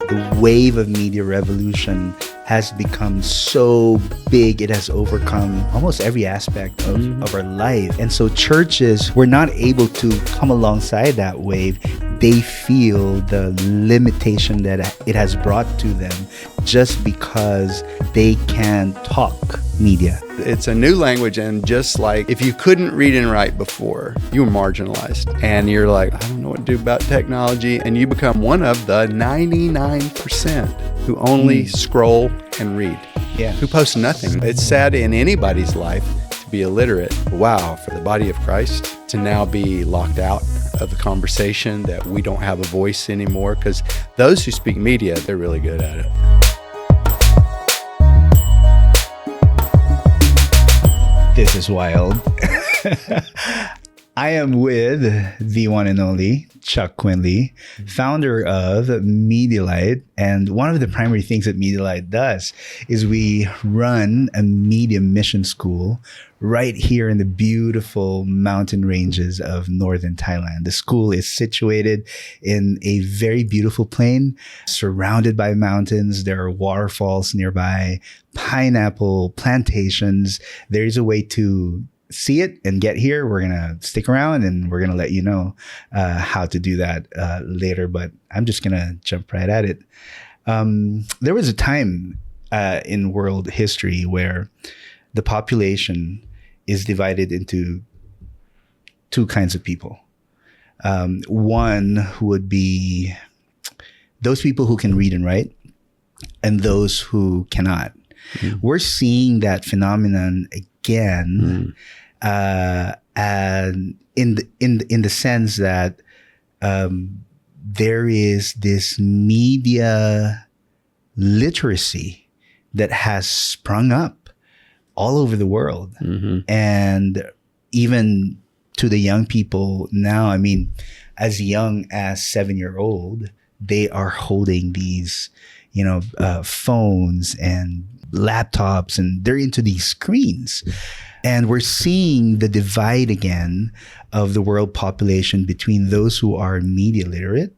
The wave of media revolution has become so big, it has overcome almost every aspect of our life. And so churches were not able to come alongside that wave. They feel the limitation that it has brought to them just because they can talk media. It's a new language, and just like if you couldn't read and write before, you were marginalized. And you're like, I don't know what to do about technology. And you become one of the 99% who only scroll and read, who post nothing. It's sad in anybody's life to be illiterate. Wow, for the body of Christ to now be locked out of the conversation, that we don't have a voice anymore, because those who speak media, they're really good at it. This is wild. I am with the one and only Chuck Quinley, founder of Medialight. And one of the primary things that Medialight does is we run a media mission school right here in the beautiful mountain ranges of northern Thailand. The school is situated in a very beautiful plain, surrounded by mountains. There are waterfalls nearby, pineapple plantations. There is a way to see it and get here. We're going to stick around and we're going to let you know how to do that later, but I'm just going to jump right at it. There was a time in world history where the population is divided into two kinds of people. One would be those people who can read and write, and those who cannot. We're seeing that phenomenon again, and in the sense that there is this media literacy that has sprung up all over the world, and even to the young people now. I mean, as young as 7-year-old, they are holding these, phones and laptops, and they're into these screens. And we're seeing the divide again of the world population between those who are media literate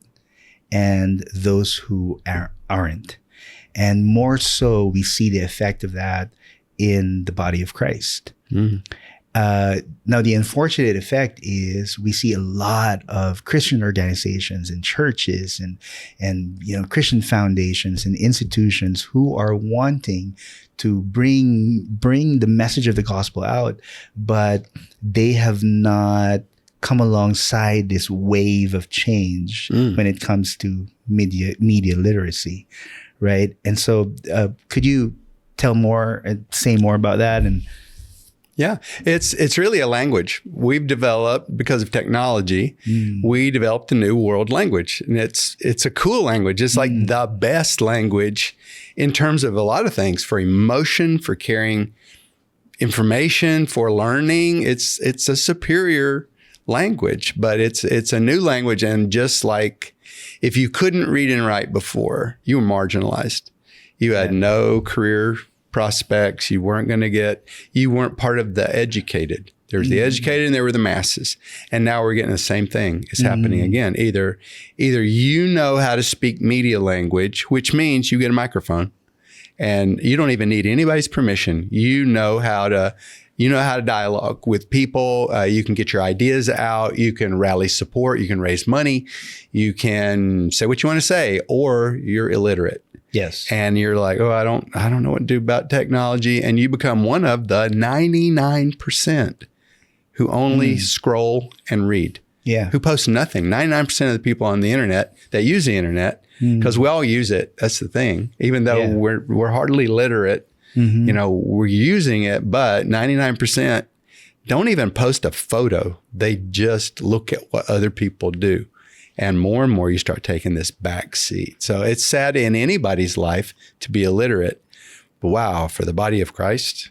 and those who aren't. And more so, we see the effect of that in the body of Christ. Now, the unfortunate effect is we see a lot of Christian organizations and churches and Christian foundations and institutions who are wanting to bring the message of the gospel out, but they have not come alongside this wave of change when it comes to media literacy, right? And so, could you tell more and say more about that? And yeah, it's really a language we've developed because of technology. We developed a new world language, and it's a cool language. It's like the best language in terms of a lot of things, for emotion, for carrying information, for learning. It's a superior language, but it's a new language. And just like if you couldn't read and write before, you were marginalized. You had no career prospects. You weren't part of the educated. There was the educated and there were the masses. And now we're getting the same thing is happening again. Either you know how to speak media language, which means you get a microphone and you don't even need anybody's permission. You know how to dialogue with people. You can get your ideas out. You can rally support. You can raise money. You can say what you want to say, or you're illiterate. yes, And you're like, oh, I don't know what to do about technology. And you become one of the 99% who only scroll and read, who post nothing. 99% of the people on the internet that use the internet, because we all use it. That's the thing. Even though we're hardly literate, we're using it, but 99% don't even post a photo. They just look at what other people do. And more you start taking this back seat. So it's sad in anybody's life to be illiterate. But wow, for the body of Christ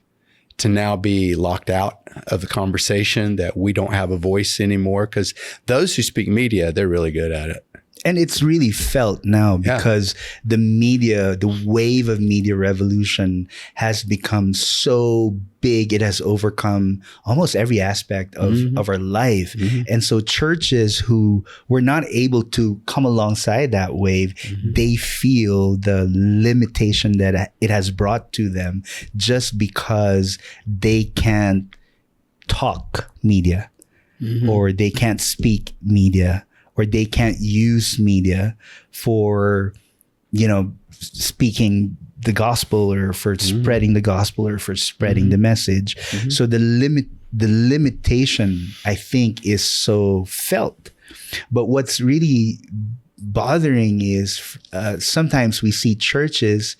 to now be locked out of the conversation, that we don't have a voice anymore, because those who speak media, they're really good at it. And it's really felt now because the wave of media revolution has become so big. It has overcome almost every aspect of our life. And so churches who were not able to come alongside that wave, they feel the limitation that it has brought to them just because they can't talk media or they can't speak media. Or they can't use media for, speaking the gospel or for spreading the gospel or for spreading the message. So the limitation, I think, is so felt. But what's really bothering is sometimes we see churches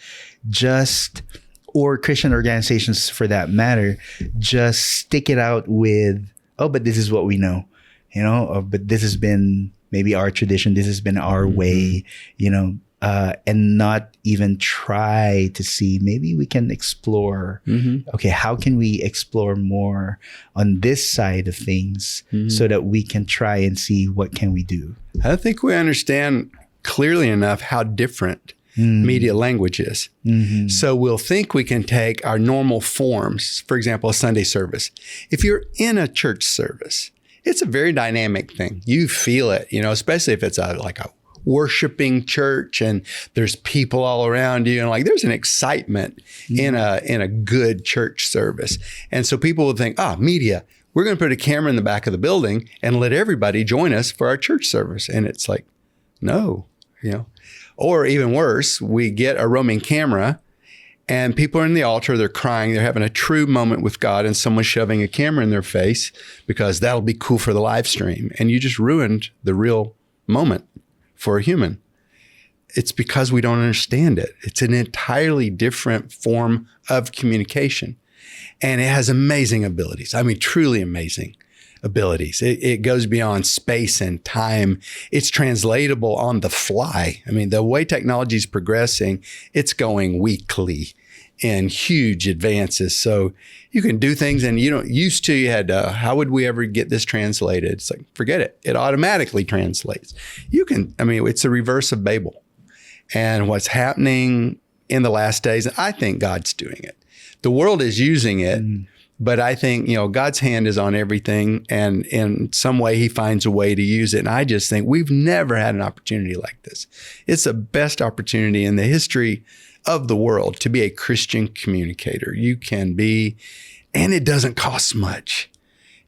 or Christian organizations for that matter, just stick it out with, but this is what we know, but this has been maybe our tradition, this has been our way, and not even try to see maybe we can explore, okay, how can we explore more on this side of things so that we can try and see what can we do? I think we understand clearly enough how different media language is. So we'll think we can take our normal forms, for example, a Sunday service. If you're in a church service, it's a very dynamic thing. You feel it, especially if it's like a worshiping church and there's people all around you, and like there's an excitement in a good church service. And so people will think, media, we're going to put a camera in the back of the building and let everybody join us for our church service. And it's like, no, or even worse, we get a roaming camera and people are in the altar, they're crying, they're having a true moment with God, and someone's shoving a camera in their face because that'll be cool for the live stream. And you just ruined the real moment for a human. It's because we don't understand it. It's an entirely different form of communication. And it has amazing abilities. I mean, truly amazing abilities. It goes beyond space and time. It's translatable on the fly. I mean, the way technology is progressing, it's going weekly in huge advances. So you can do things, and you had how would we ever get this translated? It's like, forget it. It automatically translates. It's the reverse of Babel. And what's happening in the last days, I think God's doing it. The world is using it, but I think, God's hand is on everything, and in some way he finds a way to use it. And I just think we've never had an opportunity like this. It's the best opportunity in the history of the world to be a Christian communicator. You can be, and it doesn't cost much.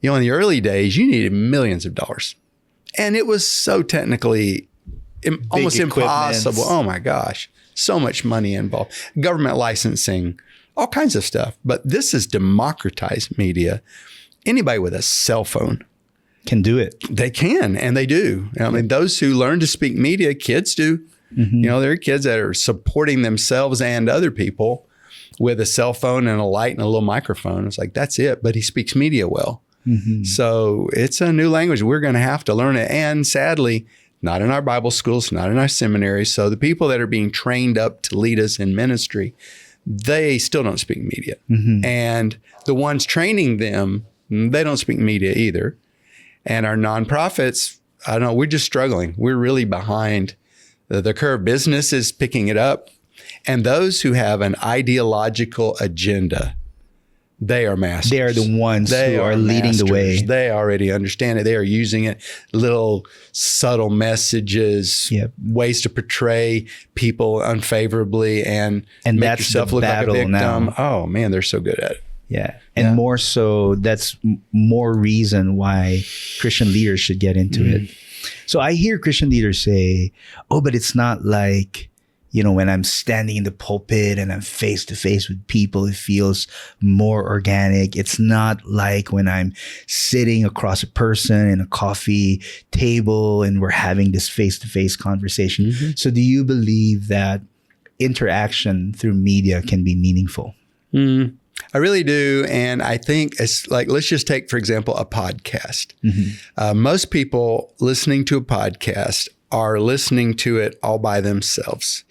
In the early days, you needed millions of dollars, and it was so technically almost impossible. Oh my gosh, so much money involved, government licensing, all kinds of stuff. But this is democratized media. Anybody with a cell phone can do it. They can, and they do. I mean, those who learn to speak media, kids do. There are kids that are supporting themselves and other people with a cell phone and a light and a little microphone. It's like, that's it. But he speaks media well. So it's a new language. We're going to have to learn it. And sadly, not in our Bible schools, not in our seminaries. So the people that are being trained up to lead us in ministry, they still don't speak media. And the ones training them, they don't speak media either. And our nonprofits, I don't know, we're just struggling. We're really behind the curve. Business is picking it up. And those who have an ideological agenda, they are masters. They are the ones who are leading the way. They already understand it. They are using it. Little subtle messages, ways to portray people unfavorably and make yourself look like a victim. Now. Oh man, they're so good at it. Yeah. And more so, that's more reason why Christian leaders should get into it. So I hear Christian leaders say, but it's not like, when I'm standing in the pulpit and I'm face to face with people, it feels more organic. It's not like when I'm sitting across a person in a coffee table and we're having this face to face conversation. So do you believe that interaction through media can be meaningful? I really do. And I think it's like, let's just take, for example, a podcast. Most people listening to a podcast are listening to it all by themselves.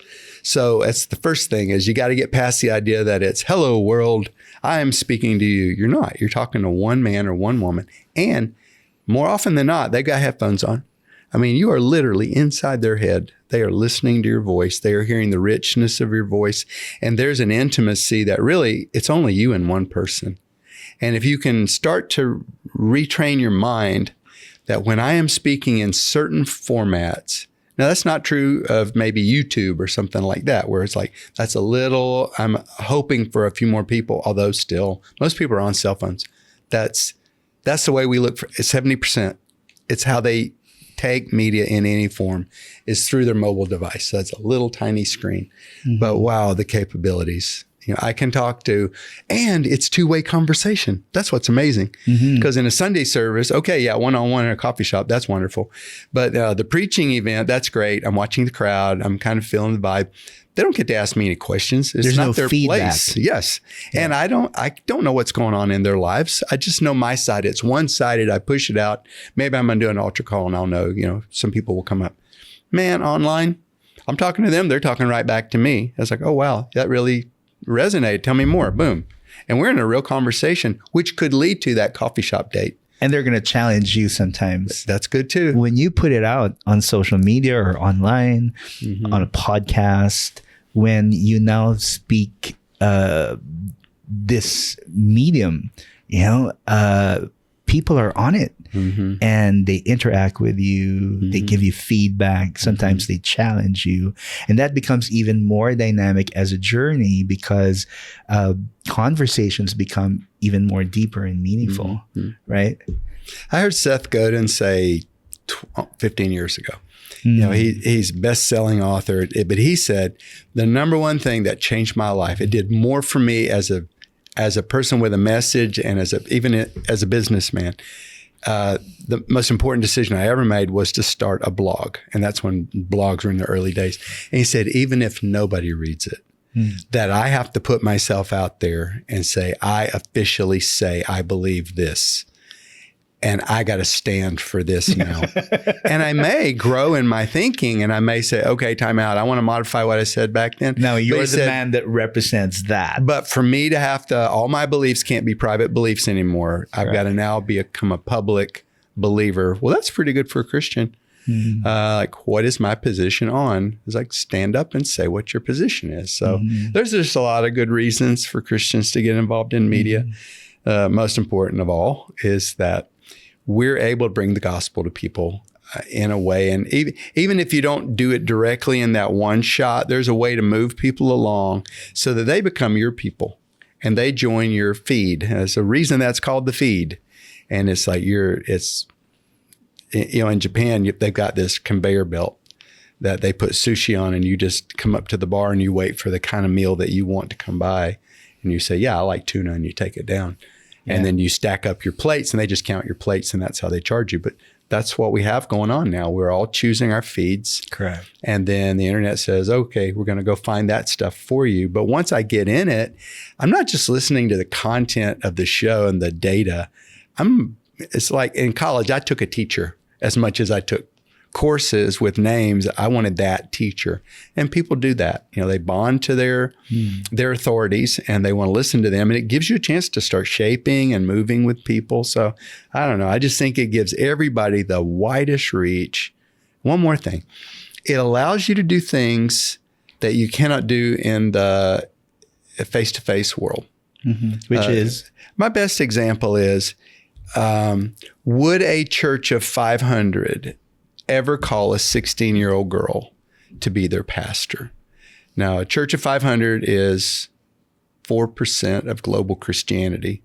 So that's the first thing, is you got to get past the idea that it's, hello world, I am speaking to you. You're not. You're talking to one man or one woman. And more often than not, they've got headphones on. I mean, you are literally inside their head. They are listening to your voice. They are hearing the richness of your voice. And there's an intimacy that really, it's only you and one person. And if you can start to retrain your mind that when I am speaking in certain formats, now that's not true of maybe YouTube or something like that, where it's like, that's a little, I'm hoping for a few more people, although still, most people are on cell phones. That's the way we look for, it's 70%. It's how they take media in any form is through their mobile device. So it's a little tiny screen, but wow, the capabilities. You know, I can talk to, and it's two-way conversation. That's what's amazing. Because in a Sunday service, okay, yeah, one-on-one in a coffee shop, that's wonderful. But the preaching event, that's great. I'm watching the crowd. I'm kind of feeling the vibe. They don't get to ask me any questions. It's There's not no their feedback. place. Yes. Yeah. And I don't know what's going on in their lives. I just know my side. It's one-sided. I push it out. Maybe I'm going to do an altar call and I'll know, you know, some people will come up. Man, online, I'm talking to them. They're talking right back to me. I was like, oh, wow, that really resonated. Tell me more. Boom. And we're in a real conversation, which could lead to that coffee shop date. And they're going to challenge you sometimes. That's good too. When you put it out on social media or online, on a podcast, when you now speak this medium, you know, people are on it and they interact with you. They give you feedback. Sometimes they challenge you. And that becomes even more dynamic as a journey because conversations become even more deeper and meaningful, right? I heard Seth Godin say 15 years ago, you know, he's best-selling author, but he said, the number one thing that changed my life, it did more for me as a person with a message and even as a businessman, the most important decision I ever made was to start a blog. And that's when blogs were in the early days. And he said, even if nobody reads it, that I have to put myself out there and say, I officially say I believe this. And I got to stand for this now. And I may grow in my thinking and I may say, okay, time out. I want to modify what I said back then. No, you're the man that represents that. But for me to have to, all my beliefs can't be private beliefs anymore. I've got to now become a public believer. Well, that's pretty good for a Christian. Like, what is my position on? It's like, stand up and say what your position is. So there's just a lot of good reasons for Christians to get involved in media. Most important of all is that we're able to bring the gospel to people in a way. And even if you don't do it directly in that one shot, there's a way to move people along so that they become your people and they join your feed. There's a reason that's called the feed. And it's like you know, in Japan, they've got this conveyor belt that they put sushi on and you just come up to the bar and you wait for the kind of meal that you want to come by. And you say, yeah, I like tuna, and you take it down. And then you stack up your plates and they just count your plates and that's how they charge you. But that's what we have going on now. We're all choosing our feeds. Correct. And then the internet says, okay, we're going to go find that stuff for you. But once I get in it, I'm not just listening to the content of the show and the data. It's like in college, I took a teacher as much as I took courses with names. I wanted that teacher. And people do that. You know, they bond to their authorities and they want to listen to them. And it gives you a chance to start shaping and moving with people. So I don't know. I just think it gives everybody the widest reach. One more thing. It allows you to do things that you cannot do in the face-to-face world. Which is? My best example is, would a church of 500 ever call a 16-year-old girl to be their pastor? Now, a church of 500 is 4% of global Christianity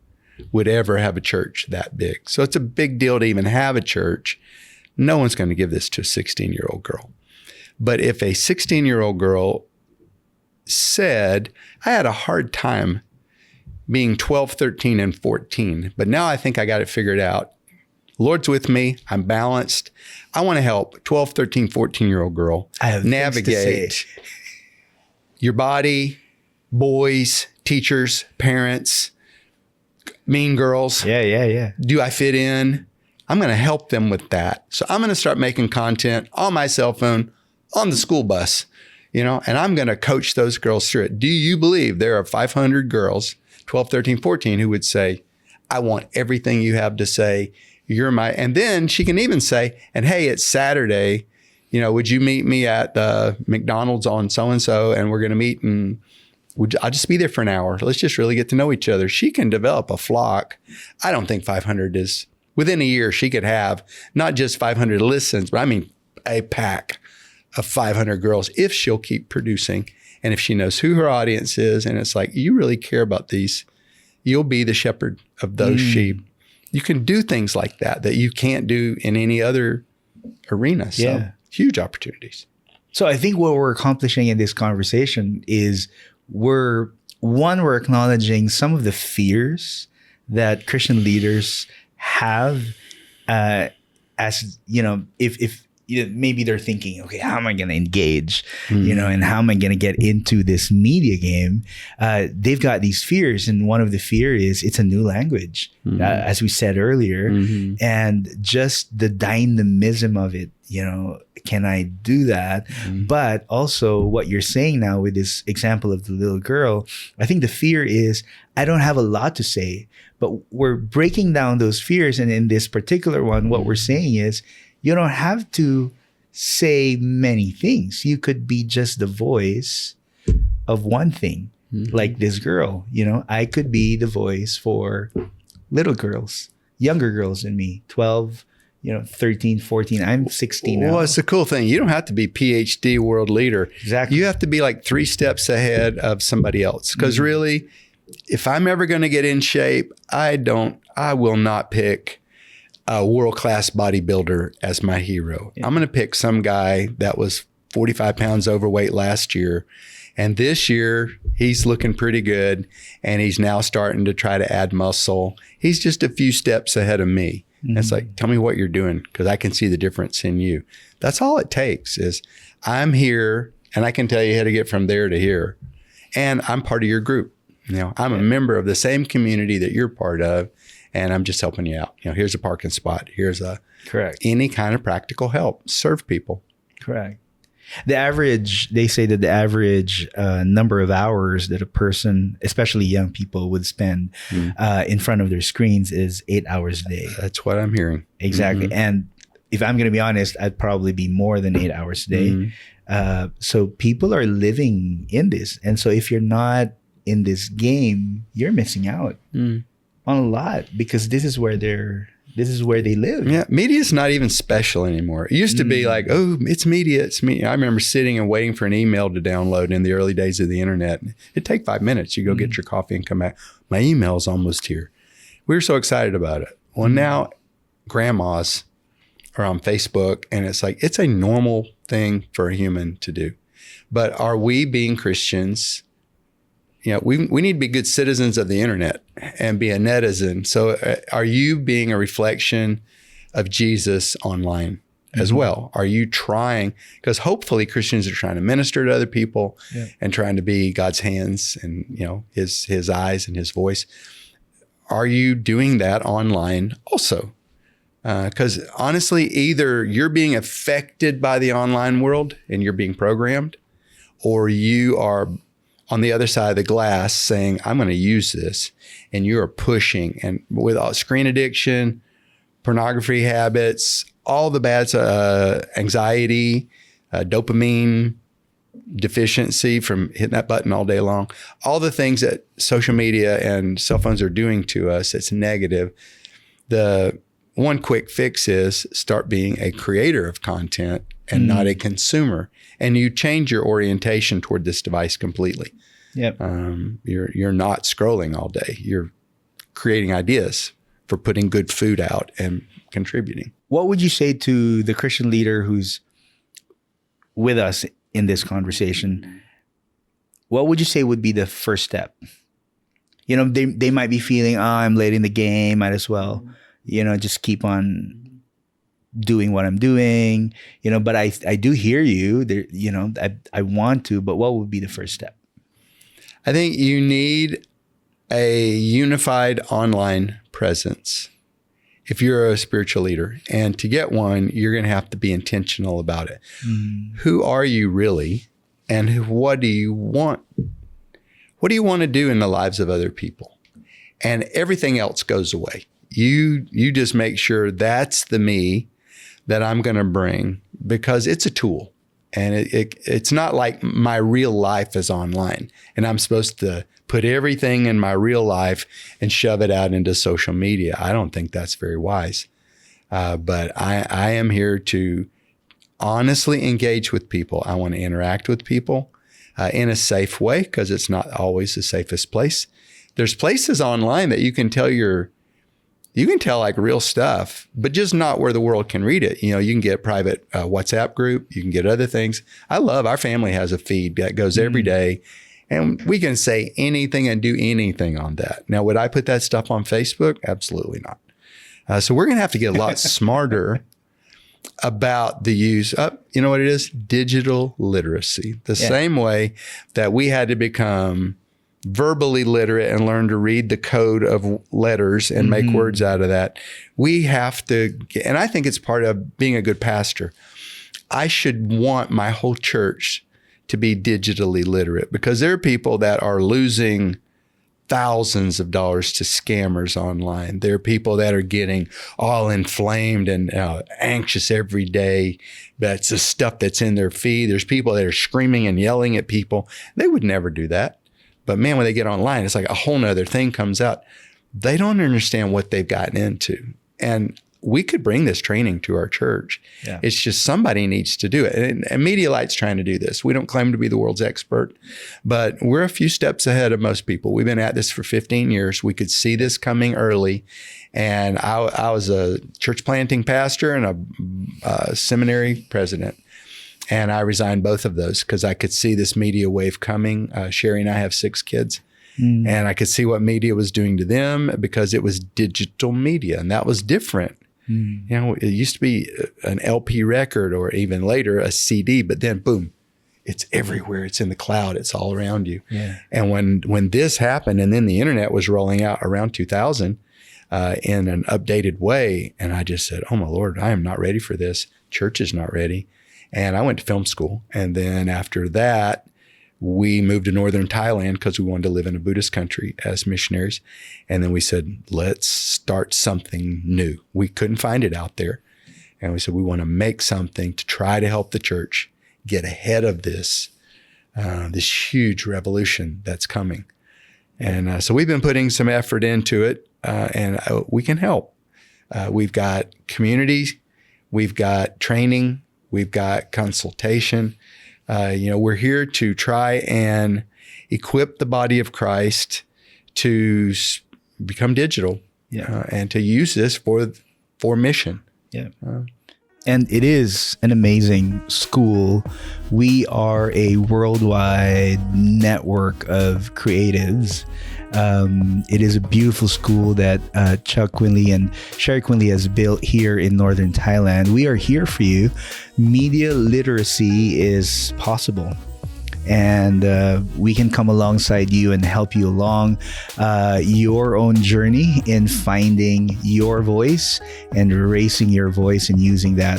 would ever have a church that big. So it's a big deal to even have a church. No one's going to give this to a 16-year-old girl. But if a 16-year-old girl said, I had a hard time being 12, 13, and 14, but now I think I got it figured out. Lord's with me. I'm balanced. I want to help 12, 13, 14-year-old girl navigate your body, boys, teachers, parents, mean girls. Yeah. Do I fit in? I'm going to help them with that. So I'm going to start making content on my cell phone, on the school bus, you know, and I'm going to coach those girls through it. Do you believe there are 500 girls, 12, 13, 14, who would say, I want everything you have to say, and then she can even say, and hey, it's Saturday, would you meet me at the McDonald's on so-and-so, and we're going to meet, and I'll just be there for an hour. Let's just really get to know each other. She can develop a flock. I don't think 500 is, within a year, she could have not just 500 listens, but I mean a pack of 500 girls if she'll keep producing. And if she knows who her audience is, and it's like, you really care about these, you'll be the shepherd of those sheep. You can do things like that you can't do in any other arena. So huge opportunities. So I think what we're accomplishing in this conversation is we're acknowledging some of the fears that Christian leaders have, as if maybe they're thinking, okay, how am I going to engage, and how am I going to get into this media game? They've got these fears, and one of the fear is it's a new language, as we said earlier, and just the dynamism of it. Can I do that? But also what you're saying now with this example of the little girl, I think the fear is I don't have a lot to say, but we're breaking down those fears. And in this particular one, what we're saying is you don't have to say many things. You could be just the voice of one thing, like this girl. I could be the voice for little girls, younger girls than me, 12, 13, 14. I'm 16 now. Well, it's a cool thing. You don't have to be PhD world leader. Exactly. You have to be like 3 steps ahead of somebody else. Because really, if I'm ever going to get in shape, I will not pick a world-class bodybuilder as my hero. I'm going to pick some guy that was 45 pounds overweight last year. And this year, he's looking pretty good. And he's now starting to try to add muscle. He's just a few steps ahead of me. And it's like, tell me what you're doing, because I can see the difference in you. That's all it takes is I'm here and I can tell you how to get from there to here. And I'm part of your group. I'm a member of the same community that you're part of. And I'm just helping you out. Here's a parking spot. Here's any kind of practical help. Serve people. Correct. They say that the average number of hours that a person, especially young people, would spend in front of their screens is 8 hours a day. That's what I'm hearing. Exactly. And if I'm going to be honest, I'd probably be more than 8 hours a day. So people are living in this. And so if you're not in this game, you're missing out on a lot, because this is where they live. Yeah, media is not even special anymore. It used to be like, oh, it's media. I remember sitting and waiting for an email to download in the early days of the internet. It'd take 5 minutes. You go get your coffee and come back. My email's almost here. We were so excited about it. Well, now grandmas are on Facebook, and it's like, it's a normal thing for a human to do. But are we, being Christians, we need to be good citizens of the internet and be a netizen. So are you being a reflection of Jesus online as well? Are you trying? Because hopefully Christians are trying to minister to other people and trying to be God's hands and, his eyes and his voice. Are you doing that online also? Because honestly, either you're being affected by the online world and you're being programmed, or you are on the other side of the glass saying, I'm going to use this, and you're pushing. And with screen addiction, pornography habits, all the bad, anxiety, dopamine deficiency from hitting that button all day long, all the things that social media and cell phones are doing to us, it's negative. The one quick fix is start being a creator of content and not a consumer. And you change your orientation toward this device completely. Yep. You're not scrolling all day. You're creating ideas for putting good food out and contributing. What would you say to the Christian leader who's with us in this conversation? What would you say would be the first step? They might be feeling, I'm late in the game, might as well, just keep on doing what I'm doing, but I do hear you there, I want to, but what would be the first step? I think you need a unified online presence if you're a spiritual leader. And to get one, you're going to have to be intentional about it. Who are you really? And what do you want? What do you want to do in the lives of other people? And everything else goes away. You just make sure that's the me that I'm going to bring, because it's a tool. And it's not like my real life is online and I'm supposed to put everything in my real life and shove it out into social media. I don't think that's very wise. But I am here to honestly engage with people. I want to interact with people in a safe way, because it's not always the safest place. There's places online that you can tell like real stuff, but just not where the world can read it. You know, you can get a private WhatsApp group. You can get other things. Our family has a feed that goes every day, and we can say anything and do anything on that. Now, would I put that stuff on Facebook? Absolutely not. So we're going to have to get a lot smarter about the use of, you know what it is? Digital literacy. The same way that we had to become verbally literate and learn to read the code of letters and make words out of that. We have to, and I think it's part of being a good pastor. I should want my whole church to be digitally literate, because there are people that are losing thousands of dollars to scammers online. There are people that are getting all inflamed and anxious every day. That's the stuff that's in their feed. There's people that are screaming and yelling at people. They would never do that. But man, when they get online, it's like a whole nother thing comes out. They don't understand what they've gotten into. And we could bring this training to our church. Yeah. It's just somebody needs to do it. And Medialight's trying to do this. We don't claim to be the world's expert, but we're a few steps ahead of most people. We've been at this for 15 years. We could see this coming early. And I was a church planting pastor and a seminary president. And I resigned both of those because I could see this media wave coming. Sherry and I have 6 kids. And I could see what media was doing to them, because it was digital media, and that was different. You know, it used to be an LP record, or even later a CD, but then boom, it's everywhere. It's in the cloud. It's all around you. Yeah. And when this happened, and then the internet was rolling out around 2000 in an updated way, and I just said, oh my Lord, I am not ready for this. Church is not ready. And I went to film school. And then after that, we moved to northern Thailand because we wanted to live in a Buddhist country as missionaries. And then we said, let's start something new. We couldn't find it out there. And we said, we want to make something to try to help the church get ahead of this huge revolution that's coming. And so we've been putting some effort into it, and we can help. We've got communities, we've got training, we've got consultation. We're here to try and equip the body of Christ to become digital, and to use this for mission. Yeah. And it is an amazing school. We are a worldwide network of creatives. It is a beautiful school that Chuck Quinley and Sherry Quinley has built here in northern Thailand. We are here for you. Media literacy is possible. And we can come alongside you and help you along your own journey in finding your voice and raising your voice and using that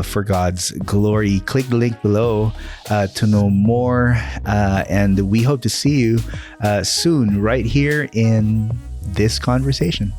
for God's glory. Click the link below to know more. And we hope to see you soon right here in this conversation.